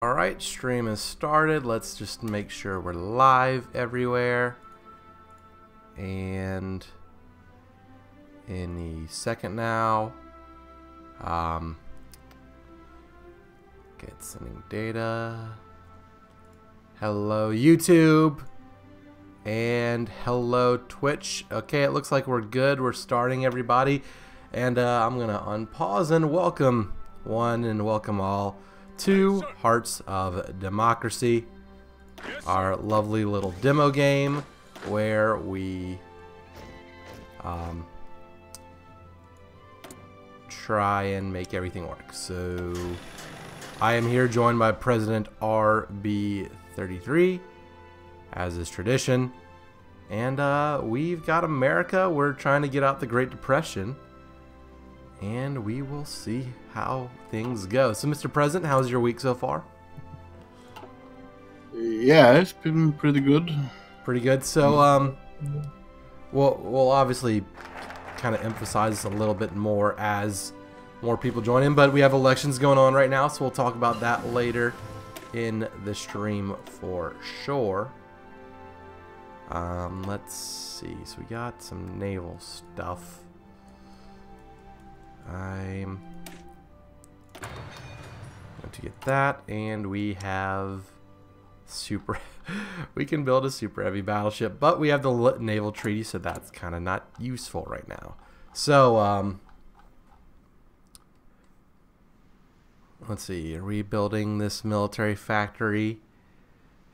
Alright, stream has started. Let's just make sure we're live everywhere. And any second now. Get sending data. Hello YouTube. And hello Twitch. Okay, it looks like we're good. We're starting, everybody. And I'm going to unpause and welcome one and welcome all to Hearts of Democracy, our lovely little demo game where we try and make everything work. So I am here joined by President RB33, as is tradition, and we've got America. We're trying to get out the Great Depression, and we will see how things go. So, Mr. President, how's your week so far? Yeah, it's been pretty good. Pretty good. So, we'll obviously kind of emphasize a little bit more as more people join in, but we have elections going on right now, so we'll talk about that later in the stream for sure. Let's see. So we got some naval stuff. I'm going to get that, and we have super we can build a super heavy battleship, but we have the naval treaty, so that's kind of not useful right now. So let's see, are we building this military factory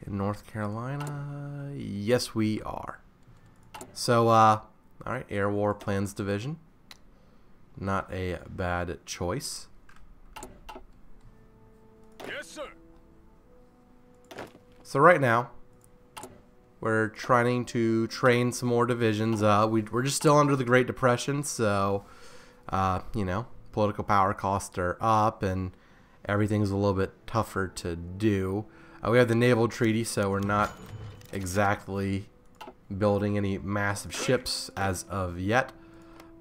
in North Carolina? Yes, we are. So alright, Air War Plans Division. Not a bad choice. Yes, sir. So right now, we're trying to train some more divisions. We're just still under the Great Depression, so you know, political power costs are up, and everything's a little bit tougher to do. We have the naval treaty, so we're not exactly building any massive ships as of yet.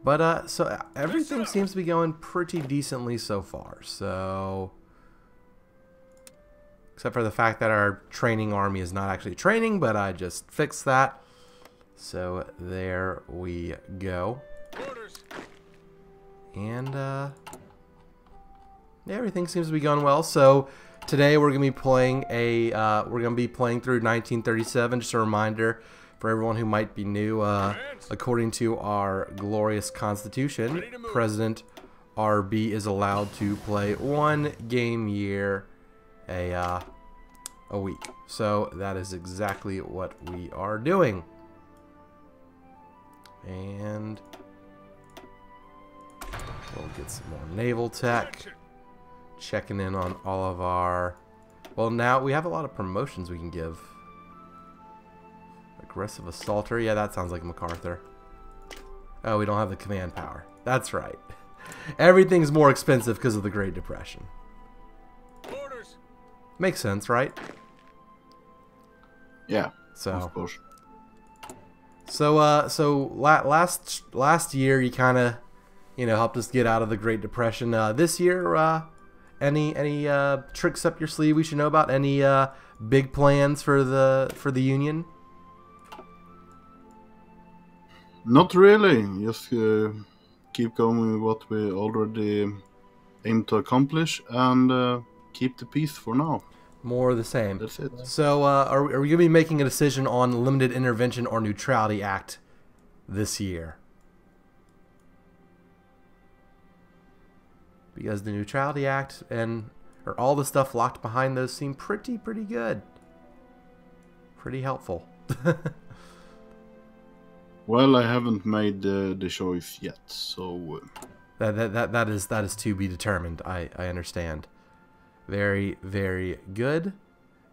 But, so everything seems to be going pretty decently so far. So, except for the fact that our training army is not actually training, but I just fixed that. So, there we go. And, yeah, everything seems to be going well. So, today we're going to be playing through 1937. Just a reminder for everyone who might be new, according to our glorious Constitution, President RB is allowed to play one game year a week. So that is exactly what we are doing. And we'll get some more naval tech. Checking in on all of our... Well, now we have a lot of promotions we can give. Aggressive assaulter. Yeah, that sounds like MacArthur. Oh, we don't have the command power. That's right. Everything's more expensive because of the Great Depression. Orders. Makes sense, right? Yeah, So, of course. so last year you kind of, you know, helped us get out of the Great Depression. This year, any tricks up your sleeve we should know about? Any big plans for the Union? Not really. Just keep going with what we already aim to accomplish and keep the peace for now. More of the same. That's it. So, are we going to be making a decision on Limited Intervention or Neutrality Act this year? Because the Neutrality Act or all the stuff locked behind those seem pretty good. Pretty helpful. Well, I haven't made the choice yet, so That is to be determined. I understand. Very good.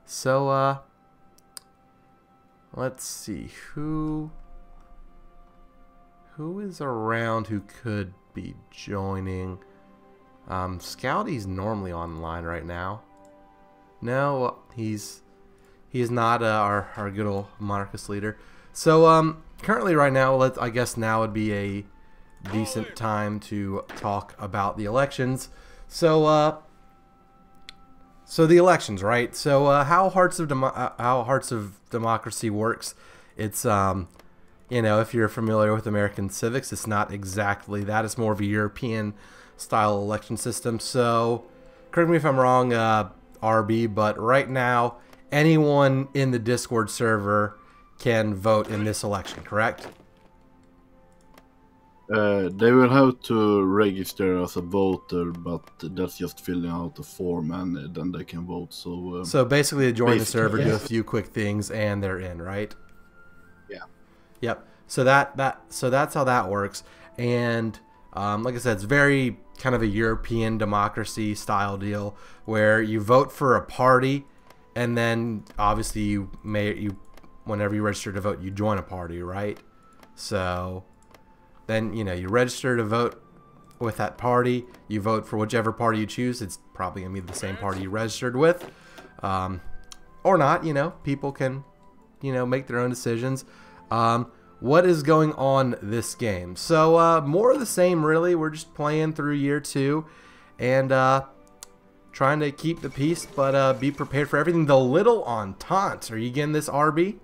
So let's see who is around who could be joining. Scouty's normally online right now. No, he's not our good old monarchist leader. So currently right now, I guess now would be a decent time to talk about the elections. So So the elections, right? So how Hearts of Democracy works? It's you know, if you're familiar with American civics, it's not exactly that. It's more of a European style election system. So correct me if I'm wrong, RB, but right now anyone in the Discord server can vote in this election, correct? They will have to register as a voter, but that's just filling out a form and then they can vote. So basically, they join the server, do a yes. few quick things, and they're in, right? Yeah. Yep. So that's how that works. And like I said, it's very kind of a European democracy style deal where you vote for a party, and then obviously whenever you register to vote, you join a party, right? So then, you know, you register to vote with that party. You vote for whichever party you choose. It's probably going to be the same party you registered with. Or not, you know. People can, you know, make their own decisions. What is going on this game? So, more of the same, really. We're just playing through year 2. And trying to keep the peace, but be prepared for everything. The Little Entente. Are you getting this, RB?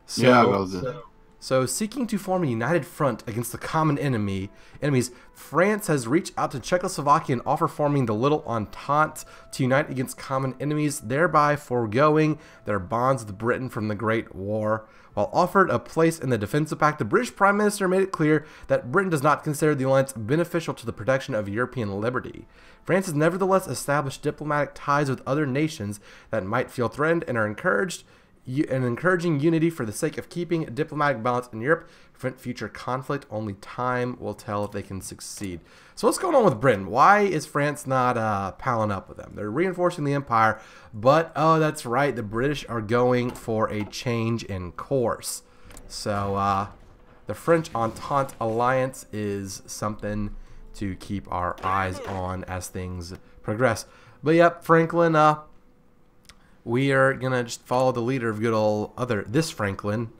So, yeah, I got it. So, seeking to form a united front against the common enemies, France has reached out to Czechoslovakia and offer forming the Little Entente to unite against common enemies, thereby foregoing their bonds with Britain from the Great War. While offered a place in the Defensive Pact, the British Prime Minister made it clear that Britain does not consider the alliance beneficial to the protection of European liberty. France has nevertheless established diplomatic ties with other nations that might feel threatened and are encouraging unity for the sake of keeping diplomatic balance in Europe, prevent future conflict. Only time will tell if they can succeed. So what's going on with Britain? Why is France not palling up with them? They're reinforcing the empire, but oh, that's right, the British are going for a change in course. So the French Entente alliance is something to keep our eyes on as things progress. But yep, Franklin, we are gonna just follow the leader of good old this Franklin,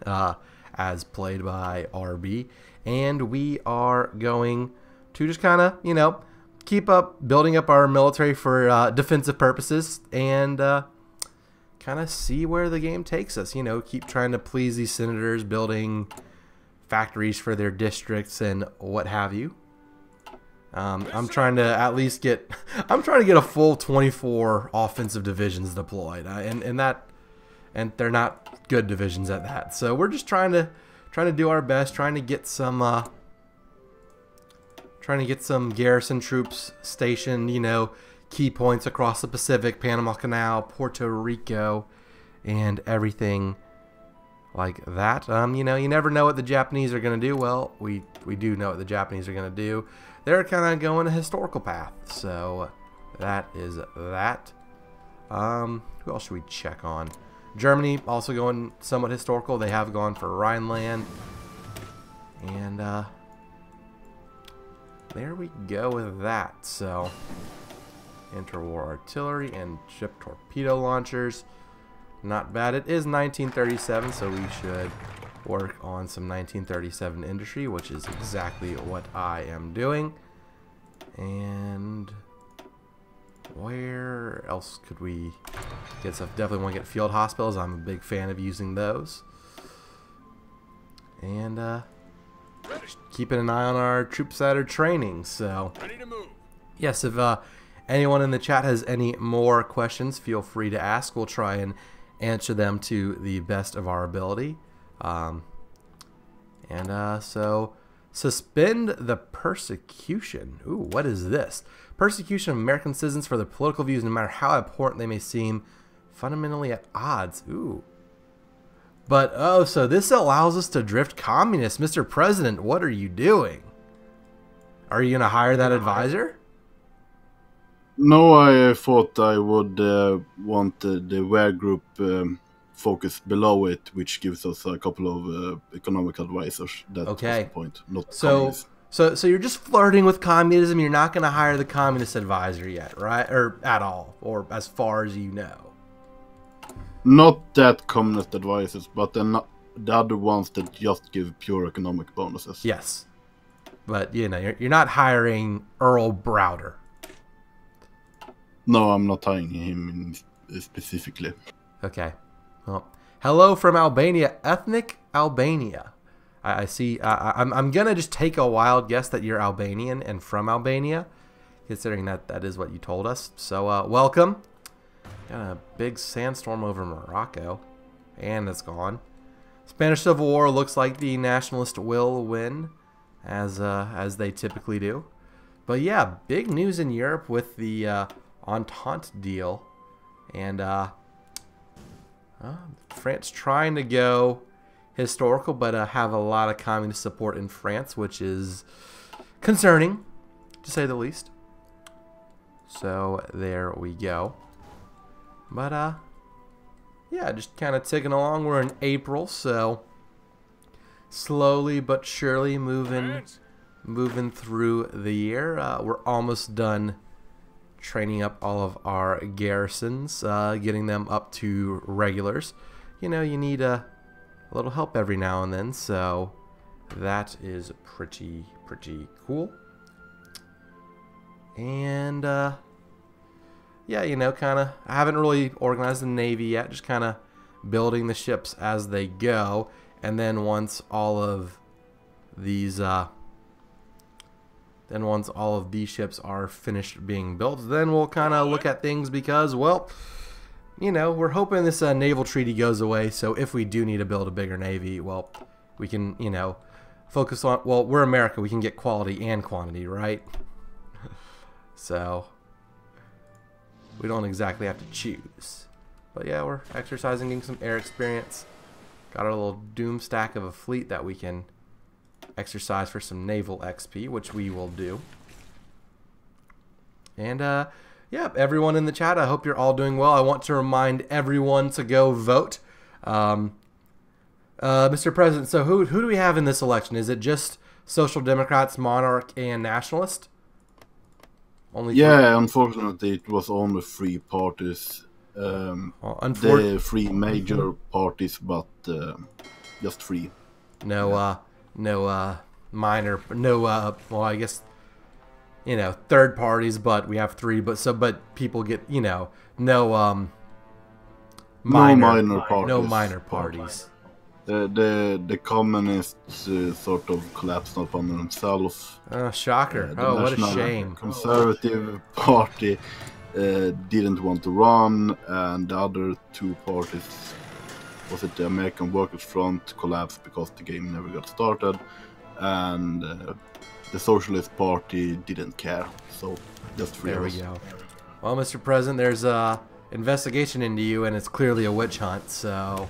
as played by RB, and we are going to just kind of, you know, keep building up our military for defensive purposes, and kind of see where the game takes us. You know, keep trying to please these senators, building factories for their districts and what have you. I'm trying to at least get a full 24 offensive divisions deployed, and they're not good divisions at that. So we're just trying to do our best, trying to get some garrison troops stationed, you know, key points across the Pacific, Panama Canal, Puerto Rico, and everything like that. You know, you never know what the Japanese are going to do. Well, we do know what the Japanese are going to do. They're kind of going a historical path, so that is that. Who else should we check on? Germany also going somewhat historical. They have gone for Rhineland, and there we go with that. So interwar artillery and ship torpedo launchers, not bad. It is 1937, so we should work on some 1937 industry, which is exactly what I am doing. And where else could we get stuff? Definitely want to get field hospitals. I'm a big fan of using those. And keeping an eye on our troops that are training. So Ready to move. yes, if anyone in the chat has any more questions, feel free to ask. We'll try and answer them to the best of our ability. So suspend the persecution. Ooh, what is this? Persecution of American citizens for their political views, no matter how important they may seem, fundamentally at odds. Ooh. But, oh, so this allows us to drift communist. Mr. President, what are you doing? Are you going to hire that advisor? No, I thought I would want the WARE group focus below it, which gives us a couple of economic advisors. That was the point, not communism. So you're just flirting with communism. You're not going to hire the communist advisor yet, right? Or at all, or as far as you know. Not that communist advisors, but the other ones that just give pure economic bonuses. Yes, but you know, you're not hiring Earl Browder. No, I'm not tying him in specifically. Okay. Well, hello from Albania, ethnic Albania. I see. I'm gonna just take a wild guess that you're Albanian and from Albania, considering that is what you told us. So welcome. Got a big sandstorm over Morocco, and it's gone. Spanish Civil War looks like the nationalists will win, as they typically do. But yeah, big news in Europe with the Entente deal, and France trying to go historical, but have a lot of communist support in France, which is concerning, to say the least. So there we go. But yeah, just kind of ticking along. We're in April, so slowly but surely moving through the year. We're almost done training up all of our garrisons, getting them up to regulars. You know, you need a little help every now and then, so that is pretty cool. And yeah, you know, kind of, I haven't really organized the Navy yet, just kind of building the ships as they go. And then once all of these ships are finished being built, then we'll kind of look at things, because, well, you know, we're hoping this naval treaty goes away, so if we do need to build a bigger navy, well, we can, you know, focus on, well, we're America, we can get quality and quantity, right? So we don't exactly have to choose. But yeah, we're exercising, getting some air experience. Got our little doom stack of a fleet that we can exercise for some naval XP, which we will do. And yeah, everyone in the chat, I hope you're all doing well. I want to remind everyone to go vote. Mr. President, so who do we have in this election? Is it just Social Democrats, Monarch, and Nationalist? Only yeah, unfortunately, it was only 3 parties. The 3 major parties, but just 3. No minor, well, I guess, you know, third parties, but we have 3. But people get, you know, no minor parties. The communists sort of collapsed upon themselves. Shocker! Oh, what a shame. Conservative Party didn't want to run, and the other 2 parties, was it the American Workers' Front, collapsed because the game never got started, and the Socialist Party didn't care. So just 3 There we of us. go. Well, Mr. President, there's a investigation into you, and it's clearly a witch hunt, so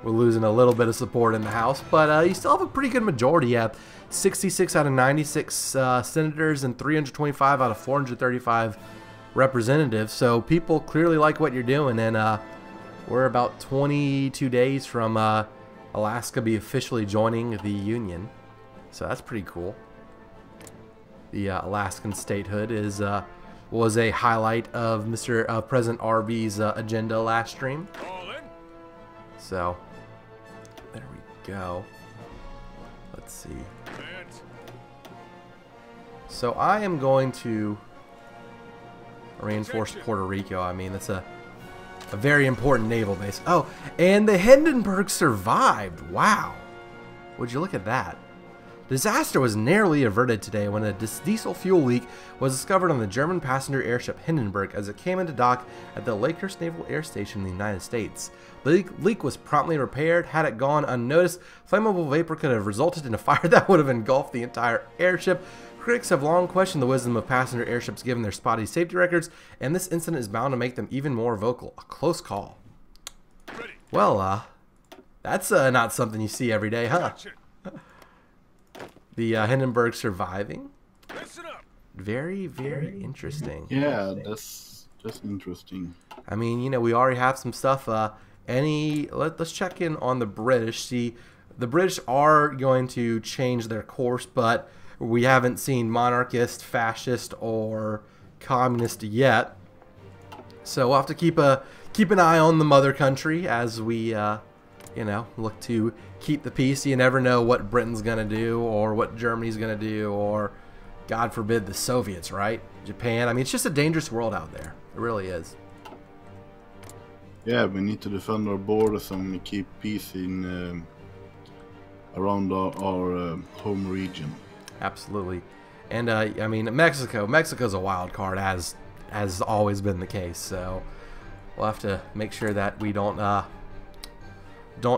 we're losing a little bit of support in the House, but you still have a pretty good majority. You have 66 out of 96 senators and 325 out of 435 representatives, so people clearly like what you're doing, and we're about 22 days from Alaska be officially joining the Union, so that's pretty cool. The Alaskan statehood was a highlight of Mr. President RB's agenda last stream. So there we go. Let's see. So I am going to reinforce Puerto Rico. I mean, that's a very important naval base. Oh, and the Hindenburg survived. Wow. Would you look at that? Disaster was narrowly averted today when a diesel fuel leak was discovered on the German passenger airship Hindenburg as it came into dock at the Lakehurst Naval Air Station in the United States. The leak was promptly repaired. Had it gone unnoticed, flammable vapor could have resulted in a fire that would have engulfed the entire airship. Critics have long questioned the wisdom of passenger airships given their spotty safety records, and this incident is bound to make them even more vocal. A close call. Well, that's not something you see every day, huh? The Hindenburg surviving. Very, very interesting. Yeah, that's interesting. I mean, you know, we already have some stuff. Let's check in on the British. See, the British are going to change their course, but we haven't seen monarchist, fascist, or communist yet. So we'll have to keep an eye on the mother country as we you know, look to keep the peace. You never know what Britain's going to do or what Germany's going to do or, God forbid, the Soviets, right? Japan. I mean, it's just a dangerous world out there. It really is. Yeah, we need to defend our borders and keep peace in around our home region. Absolutely. And I mean, Mexico's a wild card, as has always been the case. So we'll have to make sure that we don't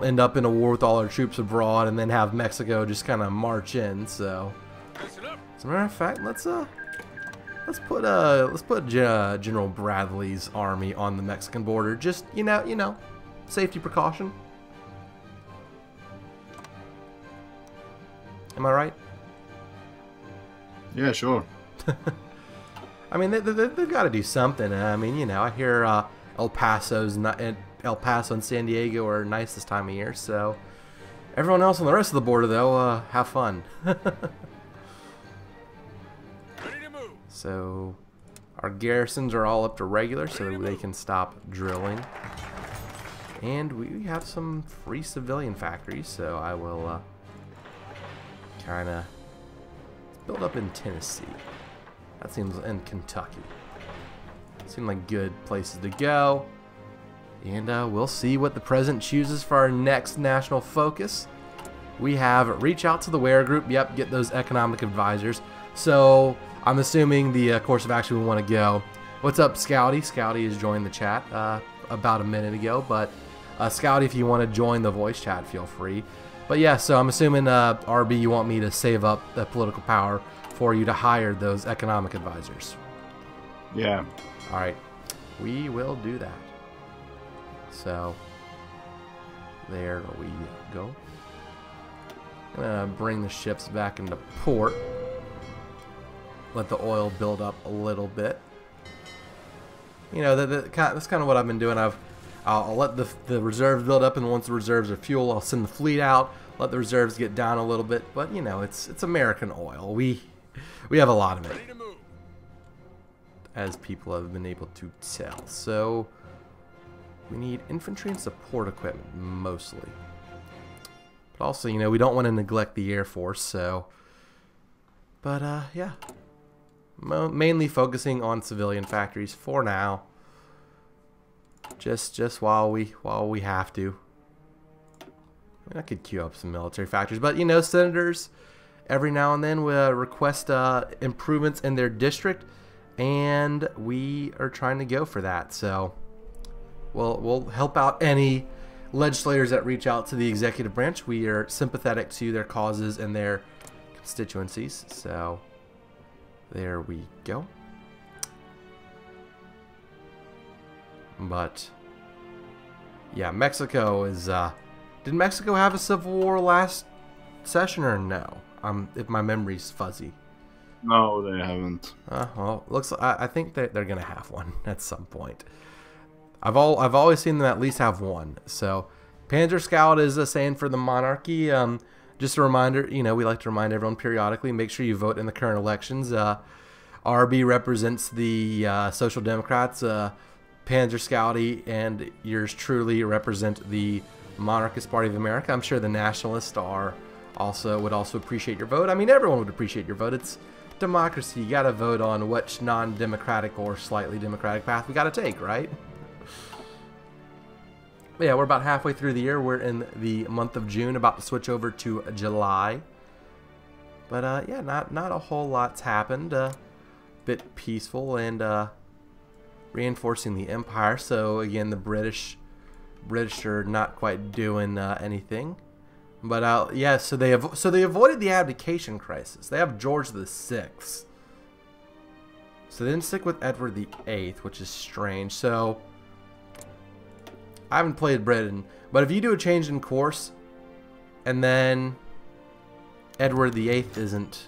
end up in a war with all our troops abroad and then have Mexico just kind of march in. So Listen up. as a matter of fact, let's put General Bradley's army on the Mexican border. Just you know, safety precaution. Am I right? Yeah, sure. I mean, they've got to do something. I mean, you know, I hear El Paso and San Diego are nice this time of year. So everyone else on the rest of the border, though, have fun. Ready to move. So our garrisons are all up to regular, so they can stop drilling. And we have some free civilian factories, so I will kind of build up in Tennessee. That seems in Kentucky. Seem like good places to go. And we'll see what the president chooses for our next national focus. We have reach out to the WARE group. Yep, get those economic advisors. So I'm assuming the course of action we want to go. What's up, Scouty? Scouty has joined the chat about a minute ago. But Scouty, if you want to join the voice chat, feel free. But yeah, so I'm assuming RB, you want me to save up the political power for you to hire those economic advisors. Yeah. All right, we will do that. So there we go. I'm gonna bring the ships back into port. Let the oil build up a little bit. You know, that's kind of what I've been doing. I'll let the reserves build up, and once the reserves are fuel, I'll send the fleet out. Let the reserves get down a little bit. But you know, it's American oil. We have a lot of it, Ready to move. as people have been able to tell. So we need infantry and support equipment mostly. But also, you know, we don't want to neglect the Air Force, so... But, yeah. Mainly focusing on civilian factories for now. Just while we have to. I mean, I could queue up some military factories, but, you know, senators every now and then will request improvements in their district, and we are trying to go for that, so... We'll help out any legislators that reach out to the executive branch. We are sympathetic to their causes and their constituencies. So there we go. But yeah, Mexico is did Mexico have a civil war last session or no? If my memory's fuzzy. No, they haven't. Well, looks. I think that they're gonna have one at some point. I've always seen them at least have one. So, Panzer Scout is saying for the monarchy. Just a reminder, you know, we like to remind everyone periodically. Make sure you vote in the current elections. RB represents the Social Democrats. Panzer Scouty and yours truly represent the Monarchist Party of America. I'm sure the Nationalists would also appreciate your vote. I mean, everyone would appreciate your vote. It's democracy. You got to vote on which non-democratic or slightly democratic path we got to take, right? Yeah, we're about halfway through the year. We're in the month of June, about to switch over to July. But yeah, not a whole lot's happened. Bit peaceful and reinforcing the empire. So again, the British are not quite doing anything. But yeah, so they avoided the abdication crisis. They have George VI. So they didn't stick with Edward VIII, which is strange. So I haven't played Britain, but if you do a change in course, and then Edward VIII isn't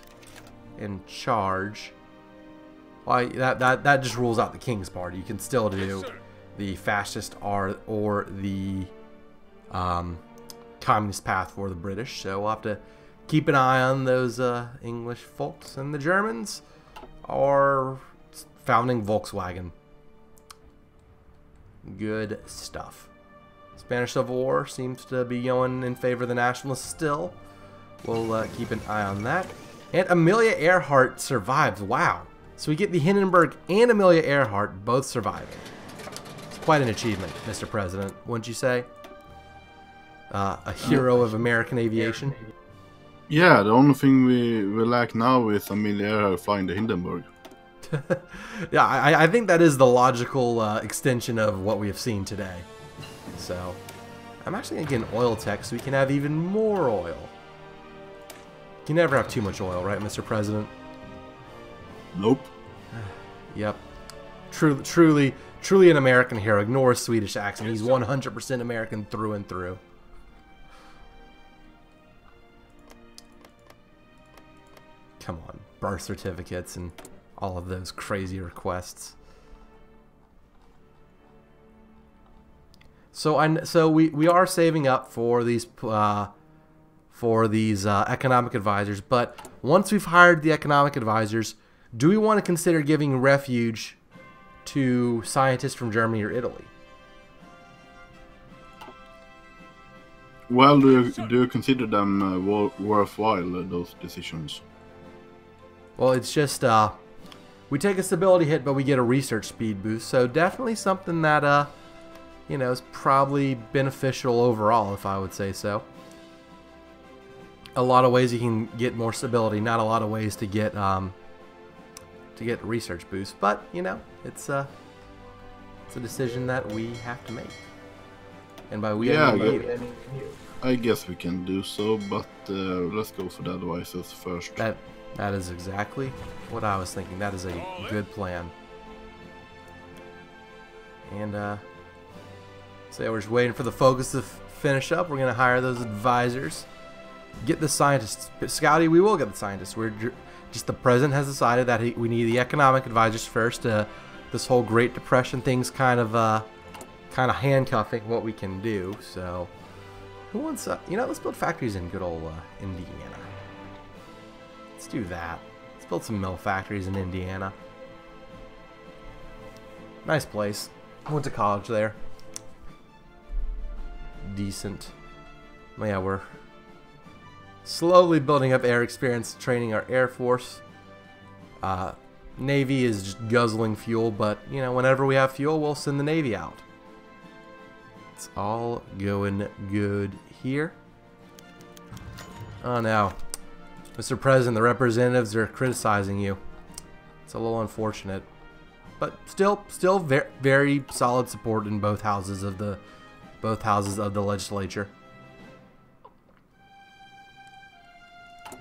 in charge, why that just rules out the King's Party. You can still do the fascist or the communist path for the British. So we'll have to keep an eye on those English folks, and the Germans are founding Volkswagen. Good stuff. Spanish Civil War seems to be going in favor of the Nationalists still. We'll keep an eye on that. And Amelia Earhart survives. Wow. So we get the Hindenburg and Amelia Earhart both surviving. It's quite an achievement, Mr. President, wouldn't you say? A hero of American aviation. Yeah, the only thing we lack now is Amelia Earhart flying the Hindenburg. Yeah, I think that is the logical extension of what we have seen today. So, I'm actually going to get an oil tech so we can have even more oil. You can never have too much oil, right, Mr. President? Nope. Yep. Truly an American hero. Ignore his Swedish accent. He's 100% American through and through. Come on, birth certificates and all of those crazy requests. So we are saving up for these economic advisors, but once we've hired the economic advisors, do we want to consider giving refuge to scientists from Germany or Italy? Well, do you consider them worthwhile, those decisions? Well, it's just we take a stability hit, but we get a research speed boost. So definitely something that you know, is probably beneficial overall, if I would say so. A lot of ways you can get more stability, not a lot of ways to get research boost. But you know, it's a decision that we have to make. And by we, I mean you. I guess we can do so, but let's go for the advisors first. That is exactly what I was thinking. That is a good plan. And so yeah, we're just waiting for the focus to finish up. We're going to hire those advisors. Get the scientists. Scouty, we will get the scientists. We're just the president has decided that we need the economic advisors first. This whole Great Depression thing's kind of handcuffing what we can do. So who wants you know, let's build factories in good old Indiana. Let's do that. Let's build some mill factories in Indiana. Nice place. I went to college there. Decent. Well, yeah, we're slowly building up air experience, training our Air Force. Navy is just guzzling fuel, but, you know, whenever we have fuel, we'll send the Navy out. It's all going good here. Oh, no. Mr. President, the representatives are criticizing you. It's a little unfortunate, but still very solid support in both houses of the legislature. So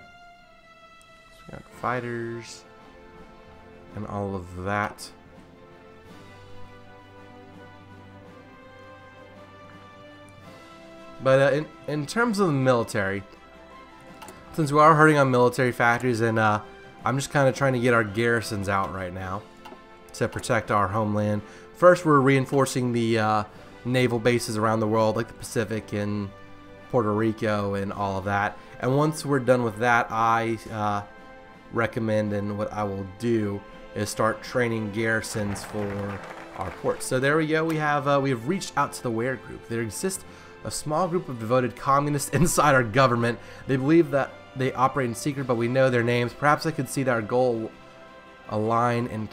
we got fighters and all of that. But in terms of the military, since we are hurting on military factories, and I'm just kind of trying to get our garrisons out right now to protect our homeland. First, we're reinforcing the naval bases around the world, like the Pacific and Puerto Rico and all of that. And once we're done with that, I recommend, and what I will do is start training garrisons for our ports. So there we go. We have reached out to the Ware Group. There exists a small group of devoted communists inside our government. They believe that they operate in secret, but we know their names. Perhaps I could see that our goal align and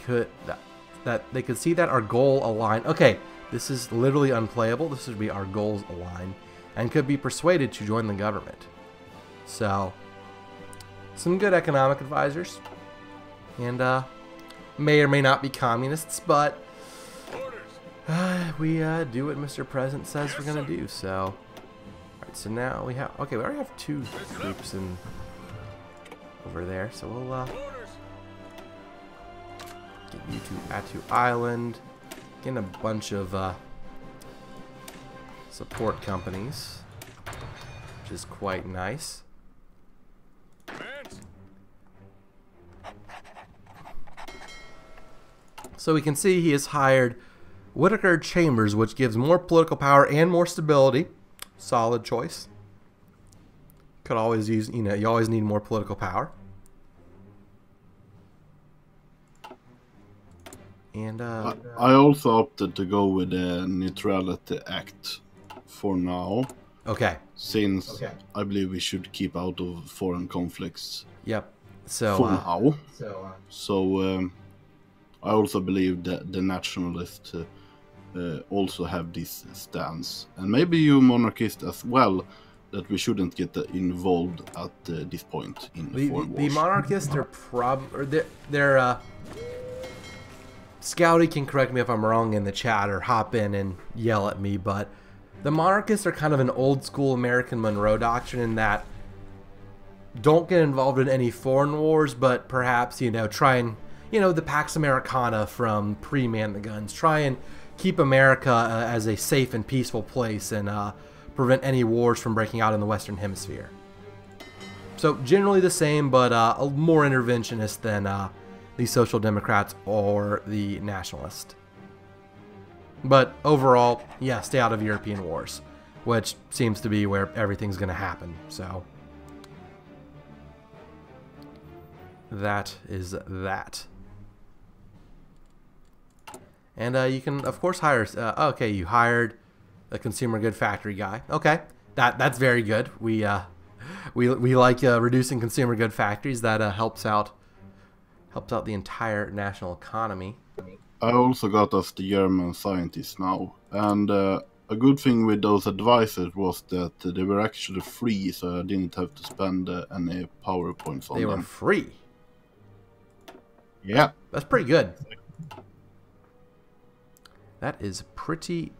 that they could see that our goal align. Okay, this is literally unplayable. This would be our goals align, and could be persuaded to join the government. So, some good economic advisors, and may or may not be communists, but we do what Mr. President says we're gonna do. So, alright, so now we have, okay, we already have 2 groups in over there, so we'll get you to Attu Island, getting a bunch of support companies, which is quite nice. So we can see he has hired Whittaker Chambers, which gives more political power and more stability. Solid choice. Could always use, you know, you always need more political power. And I also opted to go with the Neutrality Act for now. Okay. Since I believe we should keep out of foreign conflicts. Yep. So for now. So I also believe that the nationalists also have this stance, and maybe you monarchists as well, that we shouldn't get involved at this point in foreign wars. The monarchists are they're Scouty can correct me if I'm wrong in the chat or hop in and yell at me, but the monarchists are kind of an old school American Monroe Doctrine in that don't get involved in any foreign wars, but perhaps, try and, the Pax Americana from pre-Man the Guns, try and keep America as a safe and peaceful place and prevent any wars from breaking out in the Western Hemisphere. So generally the same, but more interventionist than the Social Democrats or the Nationalists. But overall, yeah, stay out of European wars, which seems to be where everything's going to happen. So that is that. And you can, of course, hire. Okay, you hired a consumer good factory guy. Okay, that's very good. We like reducing consumer good factories. That helps out the entire national economy. I also got us the German scientists now, and a good thing with those advisors was that they were actually free, so I didn't have to spend any PowerPoints on them. They were free. Yeah, that's pretty good. That is pretty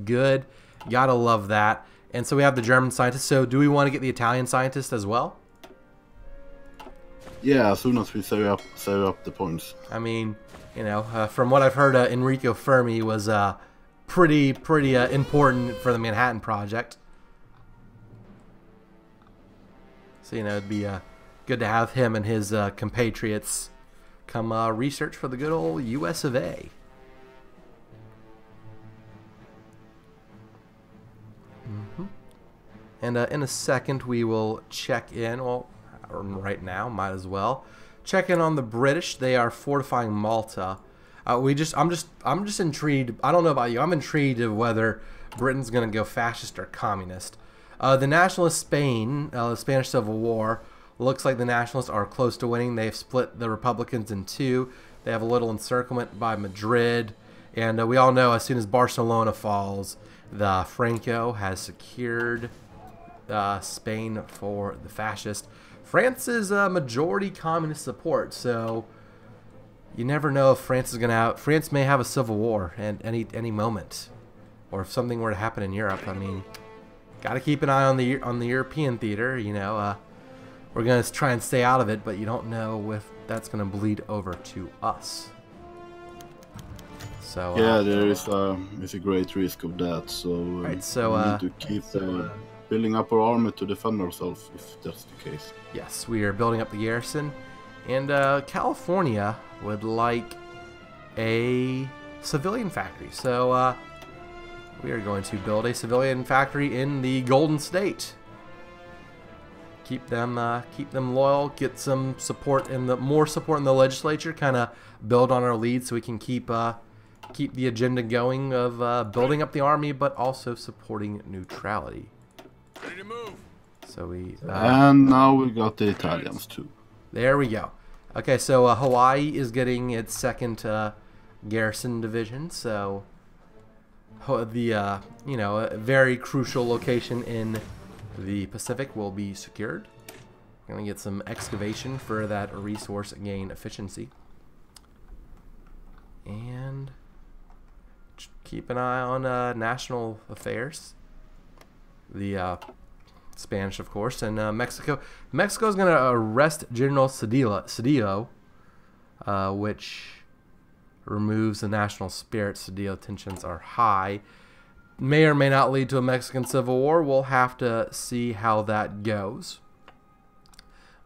good. Gotta love that. And so we have the German scientists. So do we want to get the Italian scientists as well? Yeah, as soon as we save up the points. I mean, from what I've heard, Enrico Fermi was pretty important for the Manhattan Project. So it'd be good to have him and his compatriots come research for the good old U.S. of A. And in a second we will check in. Well, right now, might as well check in on the British. They are fortifying Malta. I'm just intrigued. I don't know about you. I'm intrigued of whether Britain's going to go fascist or communist. The nationalist Spain, the Spanish Civil War, looks like the nationalists are close to winning. They've split the Republicans in two. They have a little encirclement by Madrid, and we all know as soon as Barcelona falls, the Franco has secured Spain for the fascist. France is majority communist support, so you never know if France is going to have. France may have a civil war at any moment, or if something were to happen in Europe. I mean, got to keep an eye on the European theater. We're going to try and stay out of it, but you don't know if that's going to bleed over to us. So yeah, there is a great risk of that. So, right, so we need to keep building up our army to defend ourselves, if that's the case. Yes, we are building up the garrison, and California would like a civilian factory. So we are going to build a civilian factory in the Golden State. Keep them loyal. Get some support more support in the legislature. Kind of build on our lead so we can keep the agenda going of building up the army, but also supporting neutrality. Ready to move. So we and now we got the Italians too. There we go. Okay, so Hawaii is getting its second garrison division. So the a very crucial location in the Pacific will be secured. We're gonna get some excavation for that resource gain efficiency, and keep an eye on national affairs. The Spanish, of course, and Mexico. Mexico is going to arrest General Cedillo, which removes the national spirit. Cedillo tensions are high. May or may not lead to a Mexican civil war. We'll have to see how that goes.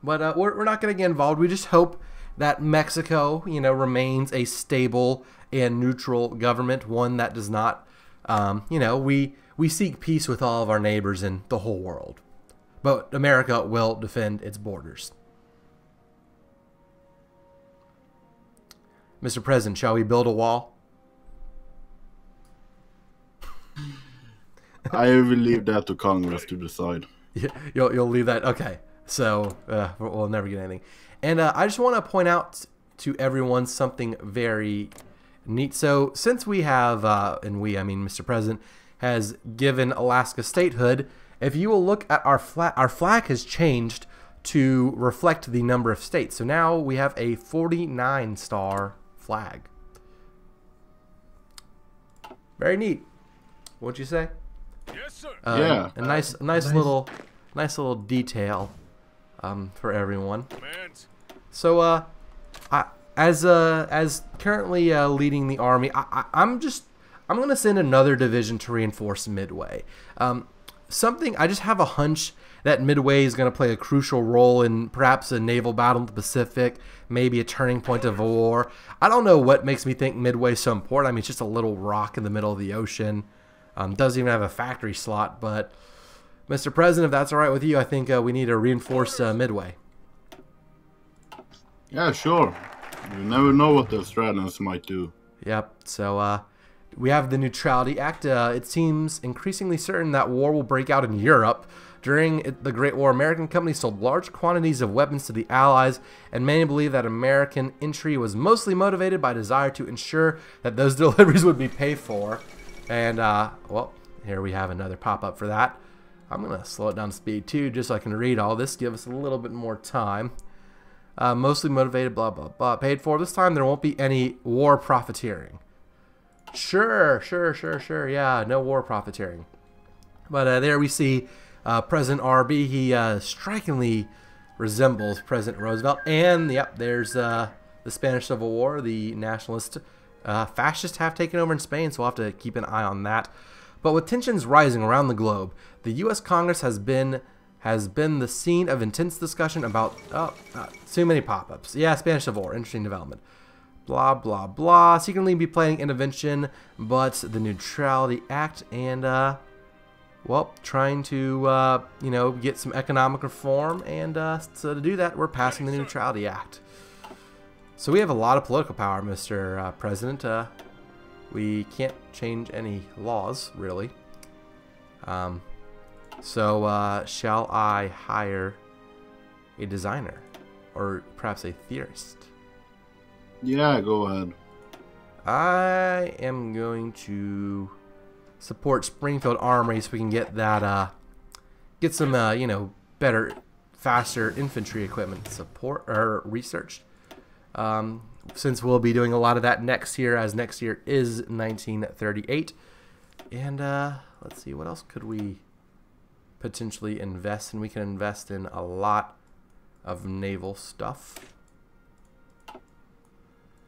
But we're not going to get involved. We just hope that Mexico, remains a stable and neutral government, one that does not, we seek peace with all of our neighbors in the whole world. But America will defend its borders. Mr. President, shall we build a wall? I will leave that to Congress to decide. You'll leave that? Okay. So we'll never get anything. And I just want to point out to everyone something very neat. So since we have, and we, I mean Mr. President, has given Alaska statehood, if you will look at our flag has changed to reflect the number of states. So now we have a 49-star flag. Very neat. What'd you say? Yes, sir. Yeah. A nice little detail for everyone. Commands. So, as currently leading the army, I'm gonna send another division to reinforce Midway. I just have a hunch that Midway is gonna play a crucial role in perhaps a naval battle in the Pacific, maybe a turning point of a war. I don't know what makes me think Midway's so important. I mean, it's just a little rock in the middle of the ocean. Doesn't even have a factory slot, but Mr. President, if that's all right with you, I think we need to reinforce Midway. Yeah, sure. You never know what the Australians might do. Yep. So we have the Neutrality Act. It seems increasingly certain that war will break out in Europe. During the Great War, American companies sold large quantities of weapons to the Allies, and many believe that American entry was mostly motivated by desire to ensure that those deliveries would be paid for. And, well, here we have another pop-up for that. I'm going to slow it down to speed, too, just so I can read all this, give us a little bit more time. Mostly motivated, blah, blah, blah. Paid for. This time there won't be any war profiteering. Sure, yeah, no war profiteering. But there we see President RB. He strikingly resembles President Roosevelt. And, yep, there's the Spanish Civil War. The nationalist fascists have taken over in Spain, so we'll have to keep an eye on that. But with tensions rising around the globe, the U.S. Congress has been the scene of intense discussion about too many pop-ups. Yeah, Spanish Civil War, interesting development. Blah, blah, blah. Secretly be planning intervention, but the Neutrality Act and, well, trying to, get some economic reform. And so to do that, we're passing the Neutrality Act. So we have a lot of political power, Mr. President. We can't change any laws, really. So shall I hire a designer? Or perhaps a theorist? Yeah, go ahead. I am going to support Springfield Armory so we can get that, get some, better, faster infantry equipment support or researched. Since we'll be doing a lot of that next year, as next year is 1938. And let's see, what else could we potentially invest in? We can invest in a lot of naval stuff.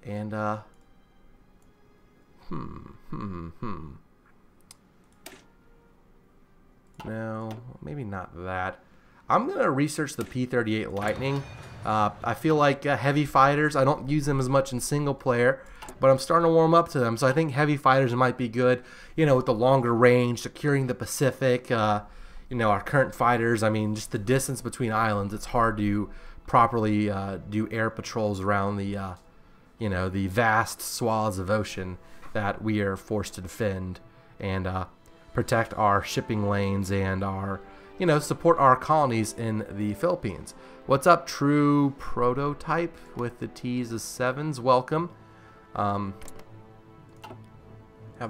And no, maybe not that. I'm gonna research the P-38 Lightning. I feel like heavy fighters, I don't use them as much in single player, but I'm starting to warm up to them. So I think heavy fighters might be good, with the longer range, securing the Pacific. Our current fighters, I mean, just the distance between islands, it's hard to properly do air patrols around the, the vast swaths of ocean that we are forced to defend and protect our shipping lanes and our, support our colonies in the Philippines. What's up, True Prototype with the T's as 7s? Welcome. Have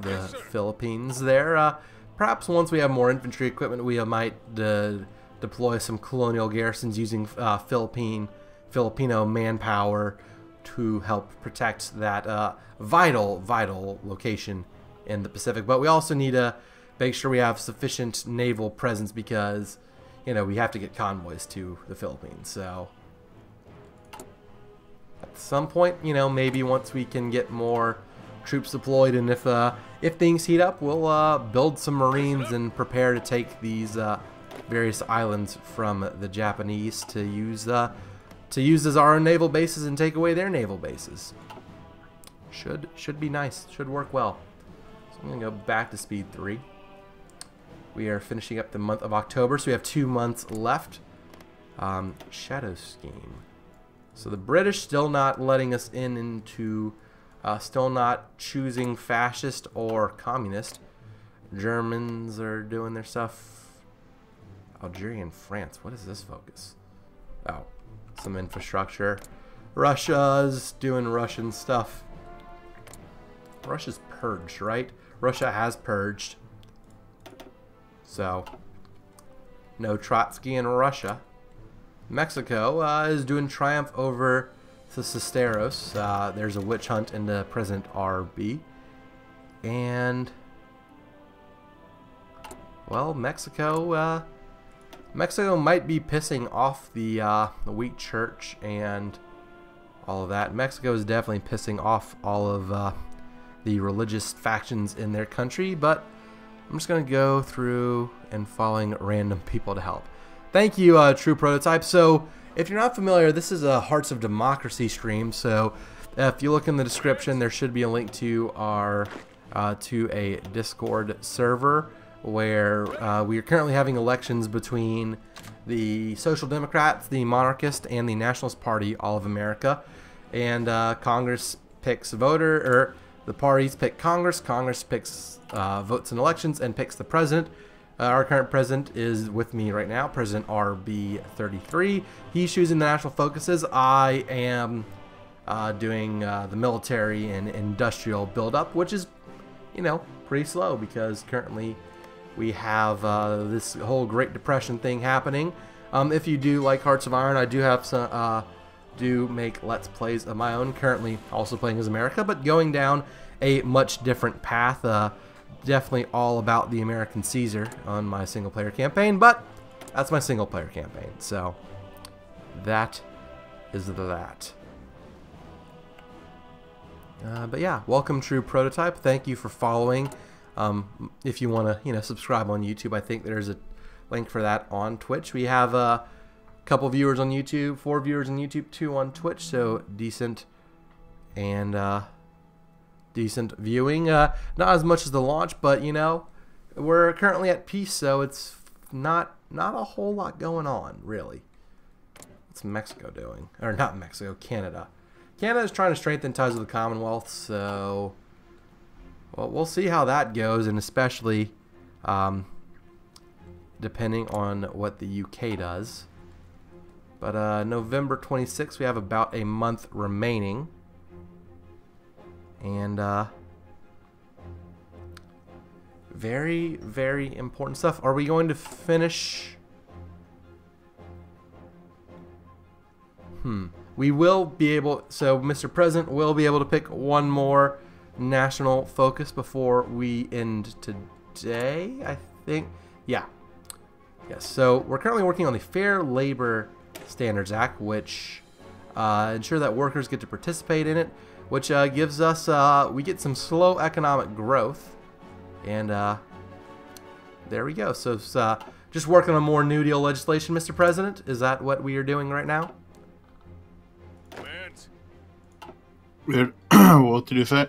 the Philippines there. Perhaps once we have more infantry equipment, we might deploy some colonial garrisons using Filipino manpower to help protect that vital location in the Pacific. But we also need to make sure we have sufficient naval presence because, we have to get convoys to the Philippines. So at some point, maybe once we can get more troops deployed, and if things heat up, we'll build some Marines and prepare to take these various islands from the Japanese to use as our own naval bases and take away their naval bases. Should be nice. Should work well. So I'm gonna go back to speed 3. We are finishing up the month of October, so we have 2 months left. Shadow scheme. So the British still not letting us into. Still not choosing fascist or communist. Germans are doing their stuff. Algeria and France. What is this focus? Oh, some infrastructure. Russia's doing Russian stuff. Russia's purged, right? Russia has purged. So, no Trotsky in Russia. Mexico is doing triumph over the Cisteros. There's a witch hunt into President RB. And, well, Mexico might be pissing off the weak church and all of that. Mexico is definitely pissing off all of the religious factions in their country, but I'm just going to go through and following random people to help. Thank you, True Prototype. So, if you're not familiar, this is a Hearts of Democracy stream. So, if you look in the description, there should be a link to our to a Discord server where we are currently having elections between the Social Democrats, the Monarchist, and the Nationalist Party, all of America. And Congress picks the parties pick Congress. Congress picks votes in elections and picks the president. Our current president is with me right now, President RB33. He's choosing the national focuses. I am doing the military and industrial buildup, which is, pretty slow because currently we have this whole Great Depression thing happening. If you do like Hearts of Iron, I do have some, do make Let's Plays of my own, currently also playing as America, but going down a much different path. Definitely all about the American Caesar on my single player campaign, but that's my single player campaign, so that is that. But yeah, welcome True Prototype. Thank you for following. If you want to, subscribe on YouTube, I think there's a link for that on Twitch. We have a couple viewers on YouTube, 4 viewers on YouTube, 2 on Twitch, so decent and decent viewing. Not as much as the launch, but we're currently at peace, so it's not a whole lot going on, really. What's Mexico doing? Or not Mexico, Canada. Canada is trying to strengthen ties with the Commonwealth, so well, we'll see how that goes, and especially depending on what the UK does. But November 26th, we have about a month remaining. And very, very important stuff. Are we going to finish? We will be able, so Mr. President will be able to pick one more national focus before we end today, I think. Yeah. Yes, so we're currently working on the Fair Labor Standards Act, which ensure that workers get to participate in it, which gives us, we get some slow economic growth. And there we go. So it's, just working on more New Deal legislation, Mr. President. Is that what we are doing right now? What did you say?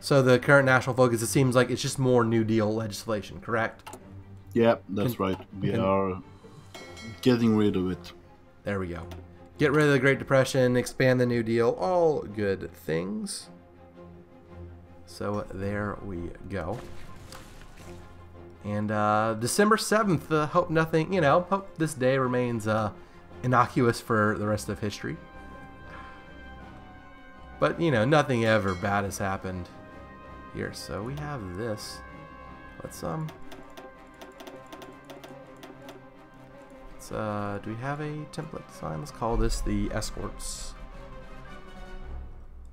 So the current national focus, it seems like it's just more New Deal legislation, correct? Yeah, that's right. We are getting rid of it. There we go. Get rid of the Great Depression, expand the New Deal, all good things. So there we go. And December 7th, hope nothing, hope this day remains innocuous for the rest of history. But, nothing ever bad has happened here. So we have this. Let's, do we have a template design? Let's call this the escorts.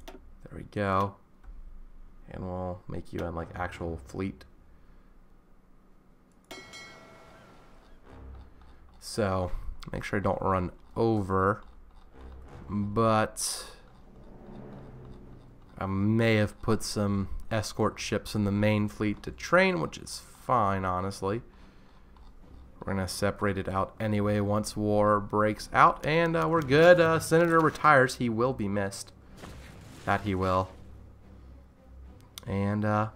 There we go. And we'll make you on like actual fleet. So make sure I don't run over, but I may have put some escort ships in the main fleet to train, which is fine, honestly. We're going to separate it out anyway once war breaks out, and we're good. Senator retires. He will be missed. That he will. And about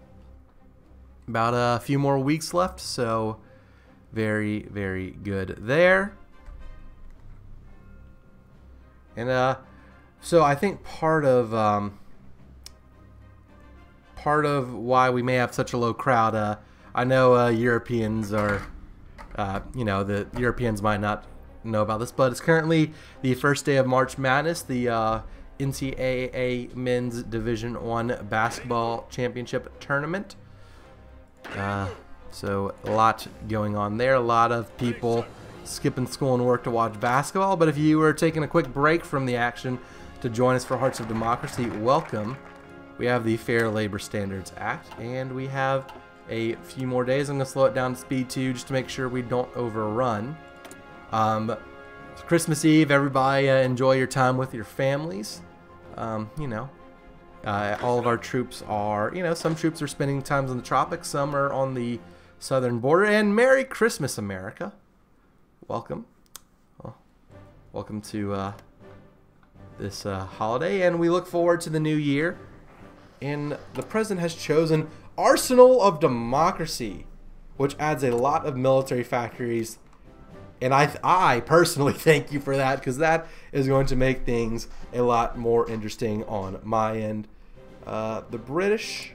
a few more weeks left, so very, very good there. And so I think part of why we may have such a low crowd, I know Europeans are, the Europeans might not know about this, but it's currently the first day of March Madness. The NCAA Men's Division I Basketball Championship Tournament. So a lot going on there. A lot of people skipping school and work to watch basketball. But if you are taking a quick break from the action to join us for Hearts of Democracy, welcome. We have the Fair Labor Standards Act, and we have a few more days. I'm going to slow it down to speed 2 just to make sure we don't overrun. It's Christmas Eve. Everybody enjoy your time with your families. All of our troops are, some troops are spending times in the tropics, some are on the southern border. And Merry Christmas, America. Welcome. Welcome to this holiday, and we look forward to the new year. And the president has chosen Arsenal of Democracy, which adds a lot of military factories. And I personally thank you for that, because that is going to make things a lot more interesting on my end. The British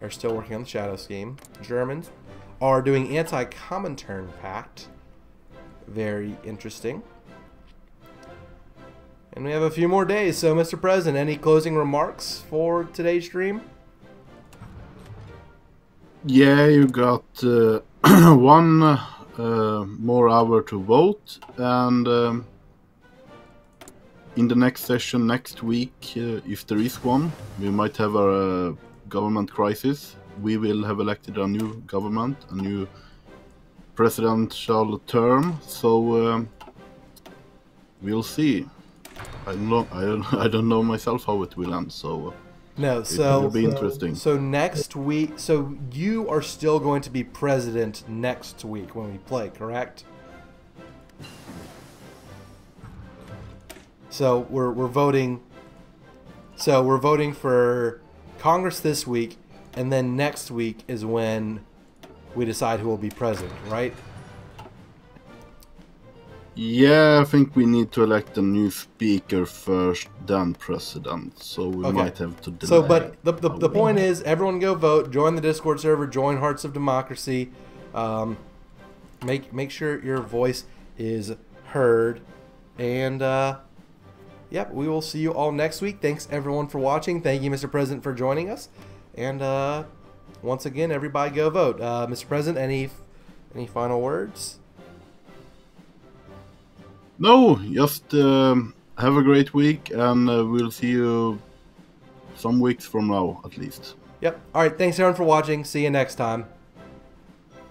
are still working on the Shadow Scheme. Germans are doing anti-Comintern Pact. Very interesting. And we have a few more days. So, Mr. President, any closing remarks for today's stream? Yeah, you got one more hour to vote, and in the next session next week, if there is one, we might have a government crisis. We will have elected a new government, a new presidential term, so we'll see. I don't know myself how it will end, so it will be interesting. So next week, so you are still going to be president next week when we play, correct? So we're voting. So we're voting for Congress this week, and then next week is when we decide who will be president, right? Yeah, I think we need to elect a new speaker first, then president. So we might have to delay. So, but the point is, everyone go vote, join the Discord server, join Hearts of Democracy. Make sure your voice is heard, and yep, we will see you all next week. Thanks everyone for watching. Thank you, Mr. President, for joining us, and once again, everybody go vote. Mr. President, any final words? No, just have a great week, and we'll see you some weeks from now, at least. Yep. All right. Thanks, everyone, for watching. See you next time.